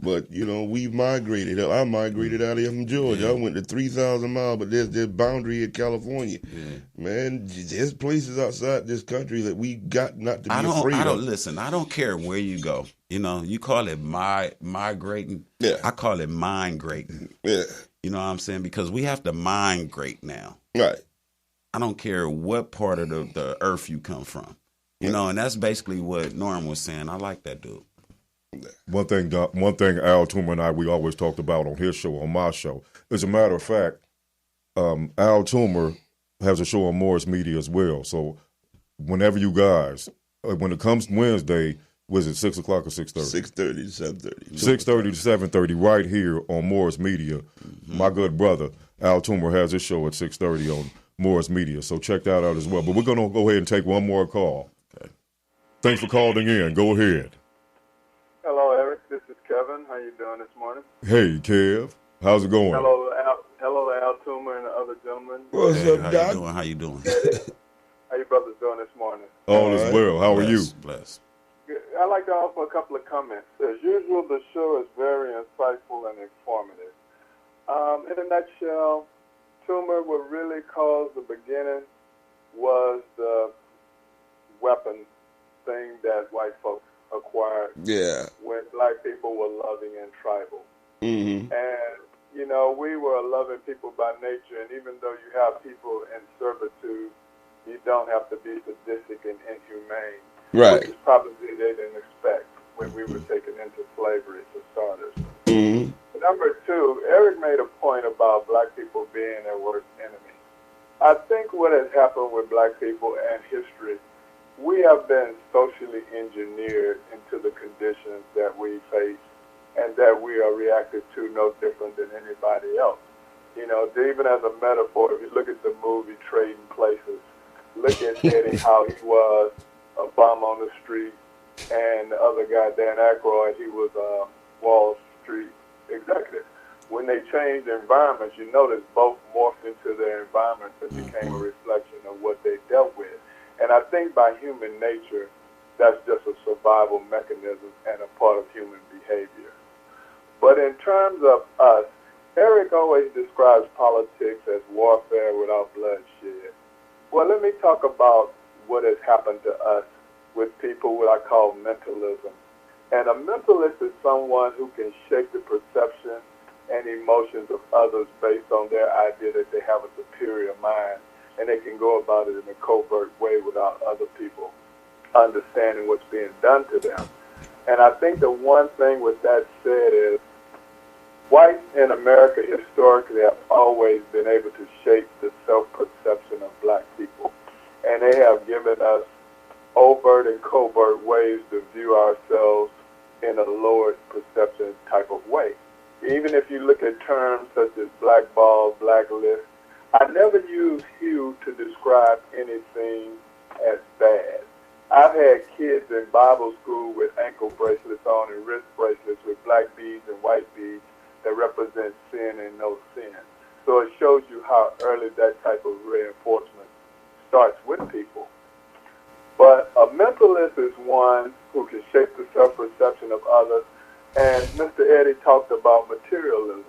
But, you know, we migrated. I migrated out of here from Georgia. I went to 3,000 miles, but there's this boundary in California. Yeah. Man, there's places outside this country that we got not to be afraid of. Listen, I don't care where you go. You know, you call it migrating. Yeah. I call it migrating. Yeah. You know what I'm saying? Because we have to migrate now. Right. I don't care what part of the earth you come from. You know, and that's basically what Norm was saying. I like that dude. One thing Al Toomer and we always talked about on his show, on my show. As a matter of fact, Al Toomer has a show on Morris Media as well. So whenever you guys, when it comes Wednesday, was it 6 o'clock or 6:30? 6:30 to 7:30. 6:30 to 7:30, right here on Morris Media. Mm-hmm. My good brother Al Toomer has his show at 6:30 on Morris Media. So check that out as well. But we're gonna go ahead and take one more call. Okay. Thanks for calling in. Go ahead. Hello, Eric. This is Kevin. How you doing this morning? Hey, Kev. How's it going? Hello, Al Toomer and the other gentlemen. What's up, Doc? How you doing? How you brothers doing this morning? All is well. How are you? Blessed. I'd like to offer a couple of comments. As usual, the show is very insightful and informative. In a nutshell, Toomer, what really caused the beginning was the weapon thing that white folks acquired when black people were loving and tribal. Mm-hmm. And, you know, we were loving people by nature, and even though you have people in servitude, you don't have to be sadistic and inhumane. Right. Which is probably they didn't expect when we were taken into slavery, for starters. Mm-hmm. Number two, Eric made a point about black people being their worst enemy. I think what has happened with black people and history, we have been socially engineered into the conditions that we face and that we are reacted to no different than anybody else. You know, even as a metaphor, if you look at the movie Trading Places, look at Eddie, how he was a bum on the street, and the other guy, Dan Aykroyd, he was a Wall Street executive. When they changed their environments, you notice both morphed into their environments and became a reflection of what they dealt with. And I think by human nature, that's just a survival mechanism and a part of human behavior. But in terms of us, Eric always describes politics as warfare without bloodshed. Well, let me talk about what has happened to us with people what I call mentalism. And a mentalist is someone who can shape the perception and emotions of others based on their idea that they have a superior mind, and they can go about it in a covert way without other people understanding what's being done to them. And I think the one thing with that said is whites in America historically have always been able to shape the self-perception of black people. And they have given us overt and covert ways to view ourselves in a lowered perception type of way. Even if you look at terms such as blackball, blacklist, I never use hue to describe anything as bad. I've had kids in Bible school with ankle bracelets on and wrist bracelets with black beads and white beads that represent sin and no sin. So it shows you how early that type of reinforcement starts with people. But a mentalist Materialist is one who can shape the self-perception of others. And Mr. Eddie talked about materialism.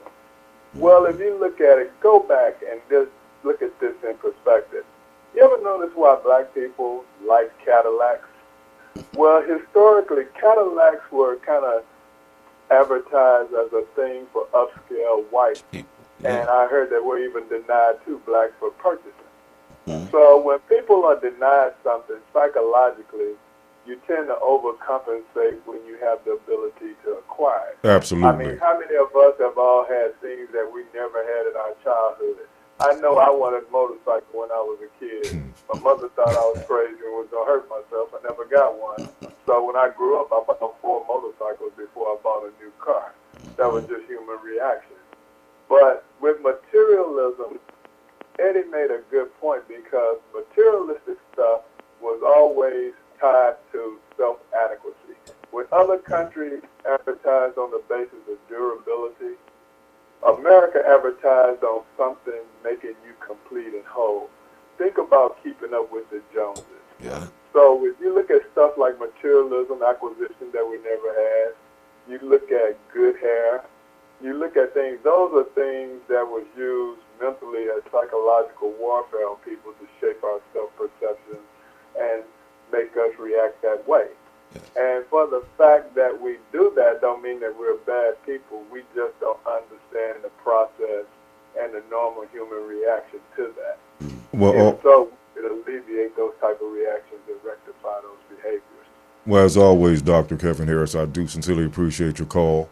Well, if you look at it, go back and just look at this in perspective. You ever notice why black people like Cadillacs? Well, historically, Cadillacs were kind of advertised as a thing for upscale whites. And I heard that we're even denied to blacks for purchasing. So when people are denied something psychologically, you tend to overcompensate when you have the ability to acquire it. Absolutely. I mean, how many of us have all had things that we never had in our childhood? I know I wanted a motorcycle when I was a kid. My mother thought I was crazy and was going to hurt myself. I never got one. So when I grew up, I bought 4 motorcycles before I bought a new car. That was just human reaction. But with materialism, Eddie made a good point because materialistic stuff was always tied to self-adequacy. When other countries advertised on the basis of durability, America advertised on something making you complete and whole. Think about keeping up with the Joneses. Yeah. So if you look at stuff like materialism, acquisition that we never had, you look at good hair, you look at things, those are things that was used mentally as psychological warfare on people to shape our self-perception and make us react that way. And for the fact that we do that don't mean that we're bad people. We just don't understand the process and the normal human reaction to that. Well, so it alleviate those type of reactions and rectify those behaviors. Well, as always, Dr. Kevin Harris, I do sincerely appreciate your call.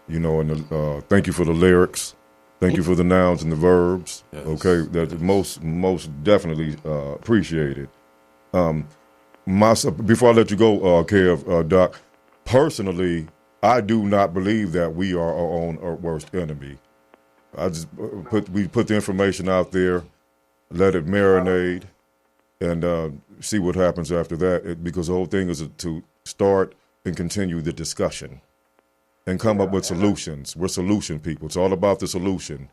You know, and thank you for the lyrics. Thank you for the nouns and the verbs. Yes. Okay, that's most definitely appreciated. Before I let you go, Kev, Doc, personally, I do not believe that we are our own worst enemy. I just put the information out there, let it marinate, and see what happens after that. Because the whole thing is to start and continue the discussion and come up with solutions. We're solution people. It's all about the solution.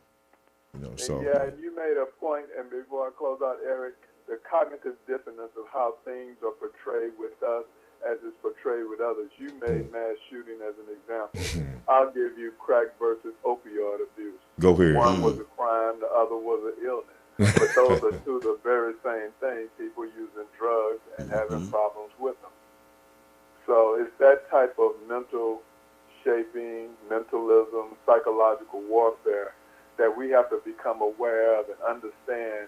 You know, so. Yeah, and you made a point, and before I close out, Eric, the cognitive dissonance of how things are portrayed with us as it's portrayed with others. You made mass shooting as an example. I'll give you crack versus opioid abuse. Go ahead. One was a crime, the other was an illness. But those are two of the very same things, people using drugs and having problems with them. So it's that type of mental shaping, mentalism, psychological warfare that we have to become aware of and understand,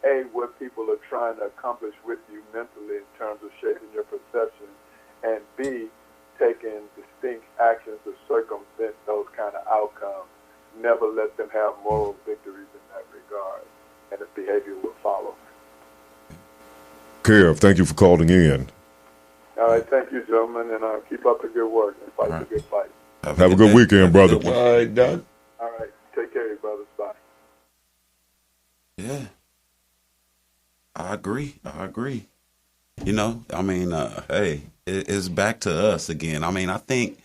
A, what people are trying to accomplish with you mentally in terms of shaping your perception, and B, taking distinct actions to circumvent those kind of outcomes. Never let them have moral victories in that regard, and the behavior will follow. Kev, thank you for calling in. All right, thank you, gentlemen, and keep up the good work and fight the good fight. Have a good weekend, brother. All right, Doc. All right, take care, brothers. Bye. Yeah. I agree. You know, I mean, hey, it's back to us again. I mean, I think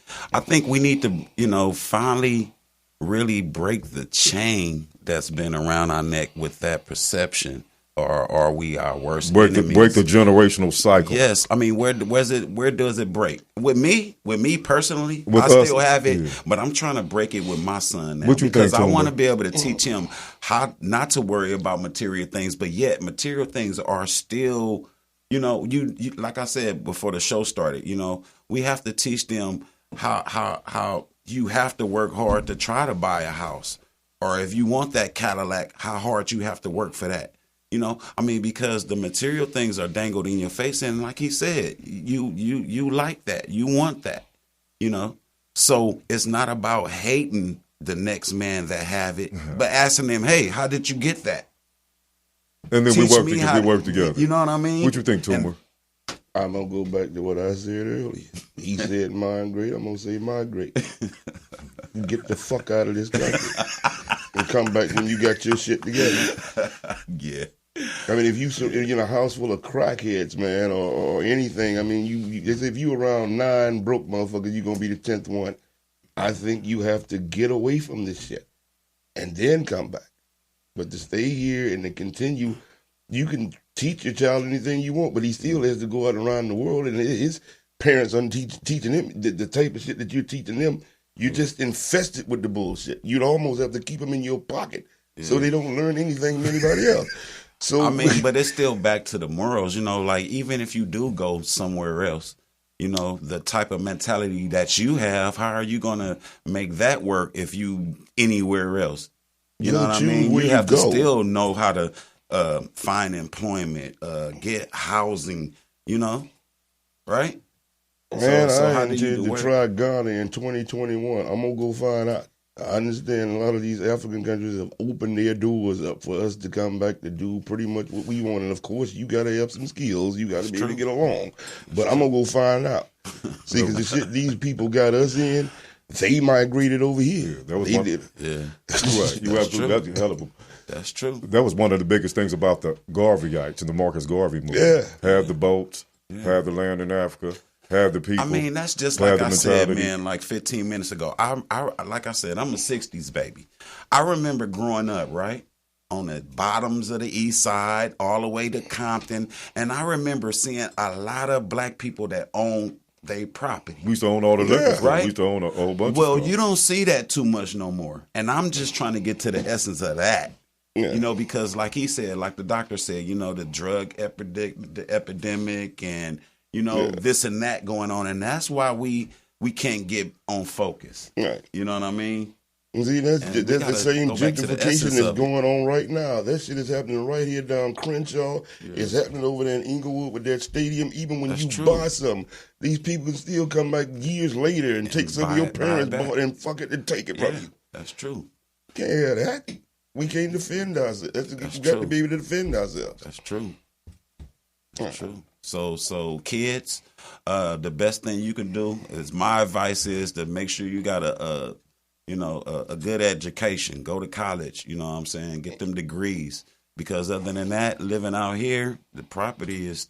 we need to, you know, finally really break the chain that's been around our neck with that perception. Or are we our worst enemies? Break the generational cycle. Yes, I mean, where does it break? With me personally, with I us, still have it, but I'm trying to break it with my son now. What you because think, I want to be able to teach him how not to worry about material things, but yet material things are still, you know, you like I said before the show started, you know, we have to teach them how you have to work hard to try to buy a house, or if you want that Cadillac, how hard you have to work for that. You know, I mean, because the material things are dangled in your face. And like he said, you like that. You want that, you know. So it's not about hating the next man that have it, but asking them, hey, how did you get that? And then we work together. You know what I mean? What you think, Toomer? I'm going to go back to what I said earlier. He said mine great. I'm going to say mine great. Get the fuck out of this country and come back when you got your shit together. Yeah. I mean, if you're in a house full of crackheads, man, or anything, I mean, if you around 9 broke motherfuckers, you're going to be the 10th one. I think you have to get away from this shit and then come back. But to stay here and to continue, you can teach your child anything you want, but he still has to go out around the world, and his parents are teaching him the type of shit that you're teaching them. You're just infested with the bullshit. You'd almost have to keep them in your pocket so they don't learn anything from anybody else. So I mean, but it's still back to the morals, you know, like even if you do go somewhere else, you know, the type of mentality that you have, how are you going to make that work if you anywhere else? You know what I mean? You have to still know how to find employment, get housing, you know, right? Man, I intend to try Ghana in 2021. I'm going to go find out. I understand a lot of these African countries have opened their doors up for us to come back to do pretty much what we want. And, of course, you got to have some skills. You got to be able to get along. But I'm going to go find out. See, because the shit these people got us in, they migrated over here. That was they did. Yeah. You're right. You absolutely. That's a hell of a. That's true. That was one of the biggest things about the Garveyites and the Marcus Garvey movement. Yeah. Have the boats, have the land in Africa. Have the people. I mean, that's just like I said, man, like 15 minutes ago. I like I said, I'm a 60s baby. I remember growing up, right, on the bottoms of the east side, all the way to Compton. And I remember seeing a lot of black people that own their property. We used to own all the liquor, right? We used to own a whole bunch of stuff. You don't see that too much no more. And I'm just trying to get to the essence of that. Yeah. You know, because like he said, like the doctor said, you know, the drug epidemic and you know, this and that going on, and that's why we can't get on focus. Right. You know what I mean? See, that's the same gentrification that's going on right now. That shit is happening right here down Crenshaw. Yeah. It's happening over there in Inglewood with that stadium. Even when buy something, these people can still come back years later and take some of your parents bought and fuck it and take it from you. That's true. Can't have that. We can't defend ourselves. We got to be able to defend ourselves. That's true. That's true. So kids, the best thing you can do is my advice is to make sure you got a good education. Go to college. You know what I'm saying? Get them degrees. Because other than that, living out here, the property is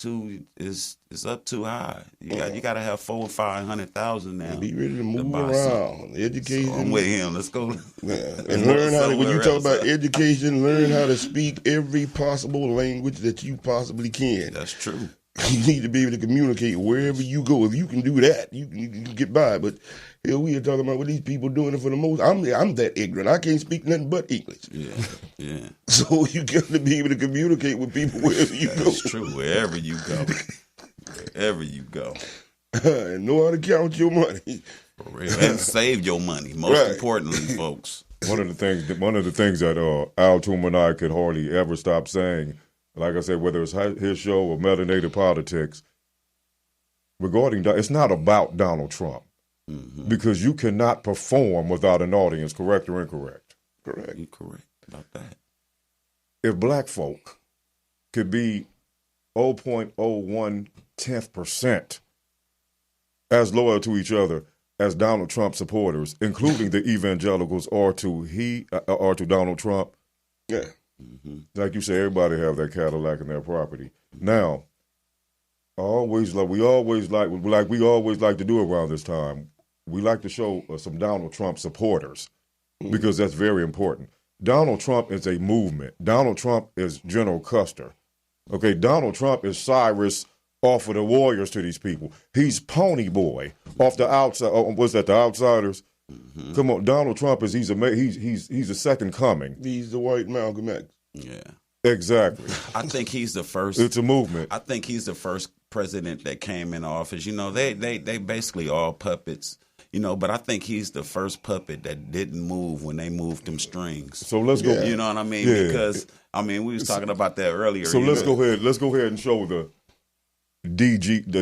up too high. You got to have 400,000 or 500,000 now. Be ready to move around. Education. So I'm with him. Let's go. Yeah. And learn how to. When you talk about education, learn how to speak every possible language that you possibly can. That's true. You need to be able to communicate wherever you go. If you can do that, you can get by. But here we are talking about what these people doing it for the most. I'm that ignorant. I can't speak nothing but English. Yeah. So you got to be able to communicate with people wherever you go. That's true. Wherever you go. Wherever you go. And know how to count your money. For real. And save your money. Most importantly, folks. One of the things that Al Toomer and I could hardly ever stop saying. Like I said, whether it's his show or Melanated Politics, regarding it's not about Donald Trump because you cannot perform without an audience, correct or incorrect? Correct. You're correct about that. If black folk could be 0.01% as loyal to each other as Donald Trump supporters, including the evangelicals, are to Donald Trump, yeah. Like you say, everybody have that Cadillac in their property. Now, we always like to do around this time. We like to show some Donald Trump supporters because that's very important. Donald Trump is a movement. Donald Trump is General Custer. Okay, Donald Trump is Cyrus off of the Warriors to these people. He's Pony Boy off the outside. Was that the Outsiders? Come on, Donald Trump he's a second coming. He's the white Malcolm X. Yeah, exactly. I think he's the first. It's a movement. I think he's the first president that came in office. You know, they basically all puppets. You know, but I think he's the first puppet that didn't move when they moved them strings. So let's go. You know what I mean? Yeah. Because we was talking about that earlier. So let's go ahead. Let's go ahead and show the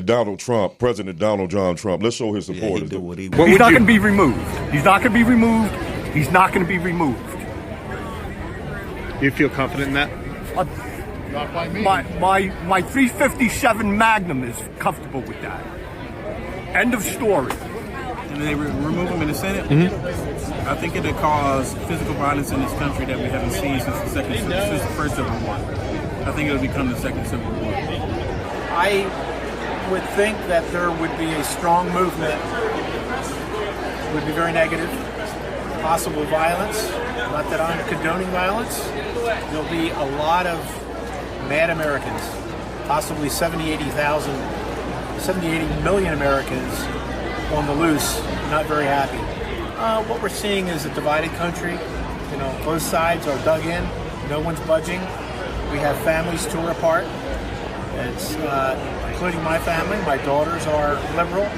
Donald Trump, President Donald John Trump. Let's show his supporters. He's not going to be removed. He's not going to be removed. He's not going to be removed. Do you feel confident in that? Not by me. My 357 Magnum is comfortable with that. End of story. And they remove him in the Senate? Mm-hmm. I think it'll cause physical violence in this country that we haven't seen since the first Civil War. I think it'll become the second Civil War. I would think that there would be a strong movement. It would be very negative. Possible violence. Not that I'm condoning violence. There'll be a lot of mad Americans, possibly 70, 80 million Americans on the loose, not very happy. What we're seeing is a divided country. You know, both sides are dug in. No one's budging. We have families tore apart. It's including my family. My daughters are liberal.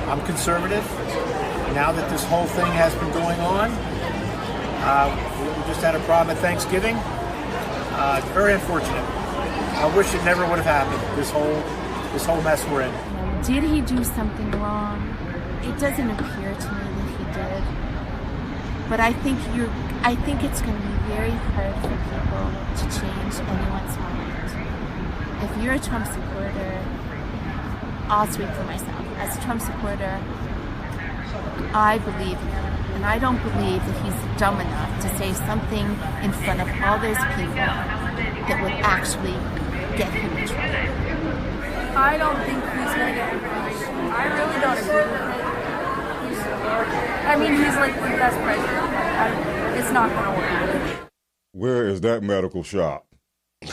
I'm conservative. Now that this whole thing has been going on, we just had a problem at Thanksgiving. Very unfortunate. I wish it never would have happened. This whole mess we're in. Did he do something wrong? It doesn't appear to me that he did. But I think it's going to be very hard for people to change anyone's mind. If you're a Trump supporter, I'll speak for myself. As a Trump supporter, I believe him. And I don't believe that he's dumb enough to say something in front of all those people that would actually get him in trouble. I don't think he's going to get impeached. I really don't agree with it. He's like the best president. It's not going to work. Where is that medical shop?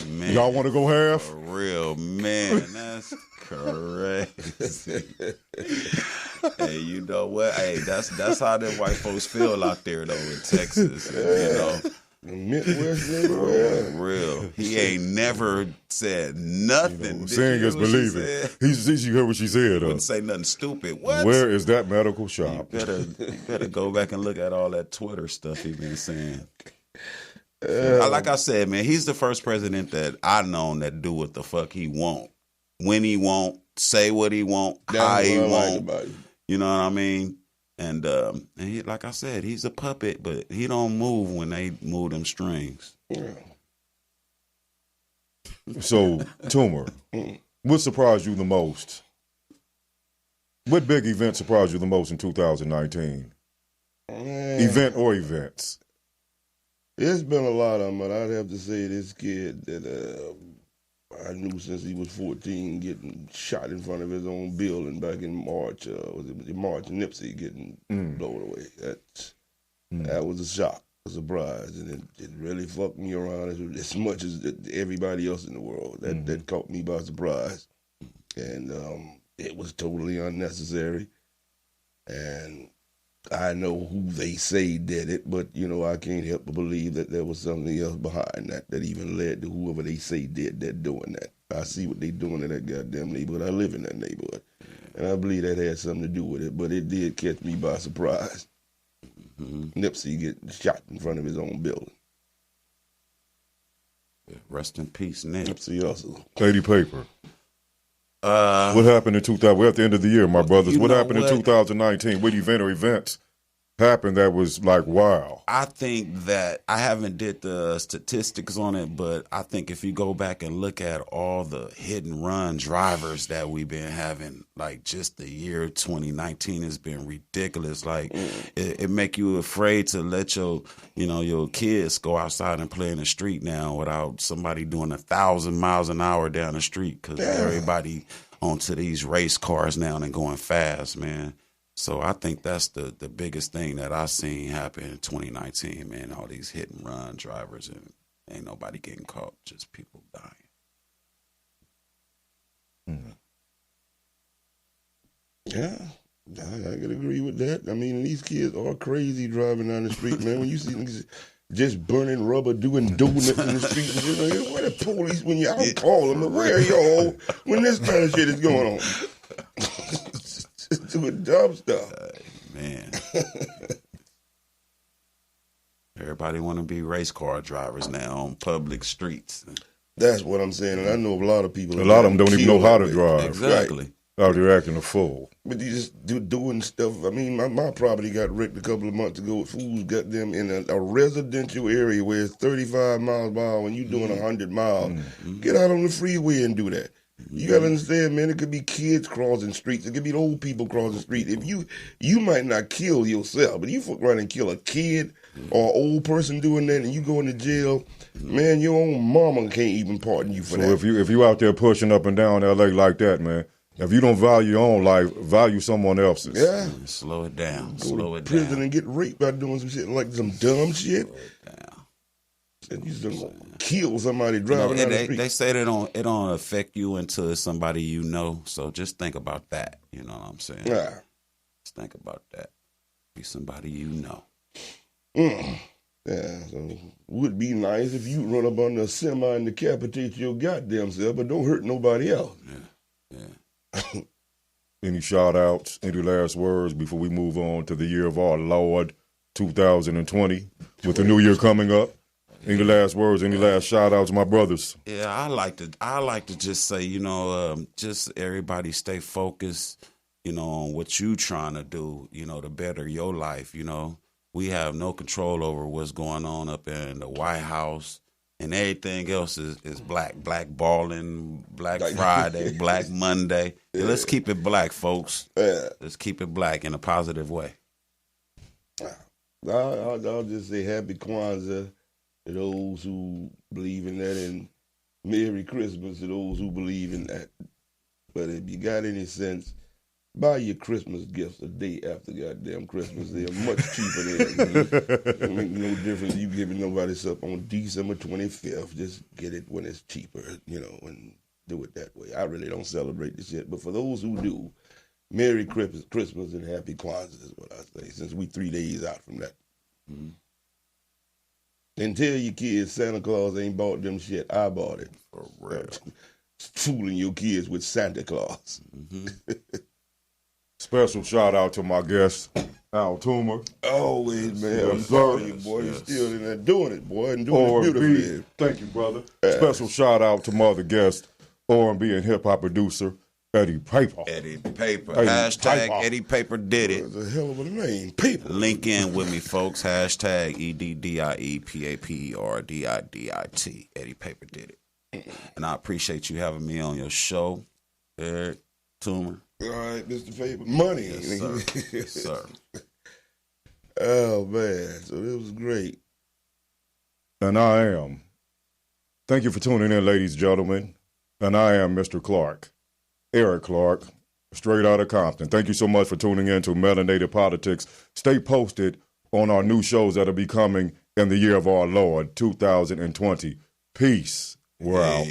Man, y'all want to go half? For real, man, that's crazy. Hey, you know what? Hey, that's how them white folks feel out there though in Texas. You know. Midwest, for real. He ain't never said nothing. You know, seeing is believing. You heard what she said. Wouldn't say nothing stupid. What? Where is that medical shop? You better go back and look at all that Twitter stuff he been saying. Like I said, man, he's the first president that I known that do what the fuck he want, when he want, say what he want, how he want. You know what I mean? And he, like I said, he's a puppet, but he don't move when they move them strings. Yeah. So, Toomer, what surprised you the most? What big event surprised you the most in 2019? Event or events? There's been a lot of them, but I'd have to say this kid that I knew since he was 14 getting shot in front of his own building back in March. Was it March? Nipsey getting blown away. That was a shock, a surprise, and it really fucked me around as much as everybody else in the world. That caught me by surprise, and it was totally unnecessary. And I know who they say did it, but, you know, I can't help but believe that there was something else behind that even led to whoever they say did that doing that. I see what they doing in that goddamn neighborhood. I live in that neighborhood. And I believe that had something to do with it, but it did catch me by surprise. Nipsey getting shot in front of his own building. Rest in peace, Nipsey also. Lady Paper. What happened in 2000? We're at the end of the year, my brothers. What happened in 2019? What event or events happened that was like, wow? I think that I haven't did the statistics on it, but I think if you go back and look at all the hit and run drivers that we've been having, like just the year 2019 has been ridiculous. Like it make you afraid to let your kids go outside and play in the street now without somebody doing 1,000 miles an hour down the street because everybody onto these race cars now and going fast, man. So I think that's the biggest thing that I seen happen in 2019, man. All these hit and run drivers and ain't nobody getting caught, just people dying. Yeah, I could agree with that. I mean, these kids are crazy driving down the street, man. When you see them just burning rubber, doing donuts in the street, and shit, like, where the police when you out call them? But where are y'all when this kind of shit is going on? Doing dumb stuff. Man. Everybody want to be race car drivers now on public streets. That's what I'm saying, and I know a lot of people. A lot of them don't even know how to drive. Exactly. Right. Out there acting a fool. But you just doing stuff. I mean, my property got wrecked a couple of months ago. Fools got them in a residential area where it's 35 miles per hour when you're doing 100 miles. Get out on the freeway and do that. You got to understand, man, it could be kids crossing streets. It could be old people crossing streets. If you might not kill yourself, but you fuck around and kill a kid or an old person doing that and you go into jail, man, your own mama can't even pardon you for that. So if you out there pushing up and down L.A. like that, man, if you don't value your own life, value someone else's. Yeah. Slow it down. Go to prison and get raped by doing some shit like some dumb shit. And you just kill somebody driving down the street. They say it don't affect you until it's somebody you know. So just think about that. You know what I'm saying? Yeah. Just think about that. Be somebody you know. Yeah, so it would be nice if you run up on the semi and decapitate your goddamn self, but don't hurt nobody else. Yeah. Any shout outs, any last words before we move on to the year of our Lord 2020 with the new year coming up? Any last words, any last shout outs, my brothers? Yeah, I like to just say, just everybody stay focused, on what you trying to do, to better your life, We have no control over what's going on up in the White House, and everything else is black balling, Black Friday, Black Monday. Yeah, let's keep it black, folks. Yeah. Let's keep it black in a positive way. I'll just say Happy Kwanzaa to those who believe in that, and Merry Christmas to those who believe in that. But if you got any sense, buy your Christmas gifts a day after goddamn Christmas. They're much cheaper than it make no difference. You giving nobody stuff on December 25th. Just get it when it's cheaper, and do it that way. I really don't celebrate this shit, but for those who do, Merry Christmas and Happy Kwanzaa is what I say, since we 3 days out from that. Mm-hmm. And tell your kids Santa Claus ain't bought them shit. I bought it. For real. Fooling your kids with Santa Claus. Mm-hmm. Special shout out to my guest, Al Toomer. Always, man. Yes, sir. You, boy. You're still in there doing it, boy, and doing it beautifully. Thank you, brother. Special shout out to my other guest, R&B and hip hop producer, Eddie Paper. Eddie Paper. Hashtag Paper. Eddie Paper did it. That's a hell of a name. Paper. Link in with me, folks. Hashtag EDDIEPAPERDIDIT. Eddie Paper did it. And I appreciate you having me on your show, Eric Toomer. All right, Mr. Paper. Money. Yes, sir. Yes, sir. Oh, man. So it was great. And I am. Thank you for tuning in, ladies and gentlemen. And I am Mr. Clark. Eric Clark, straight out of Compton. Thank you so much for tuning in to Melanated Politics. Stay posted on our new shows that will be coming in the year of our Lord, 2020. Peace. We're out.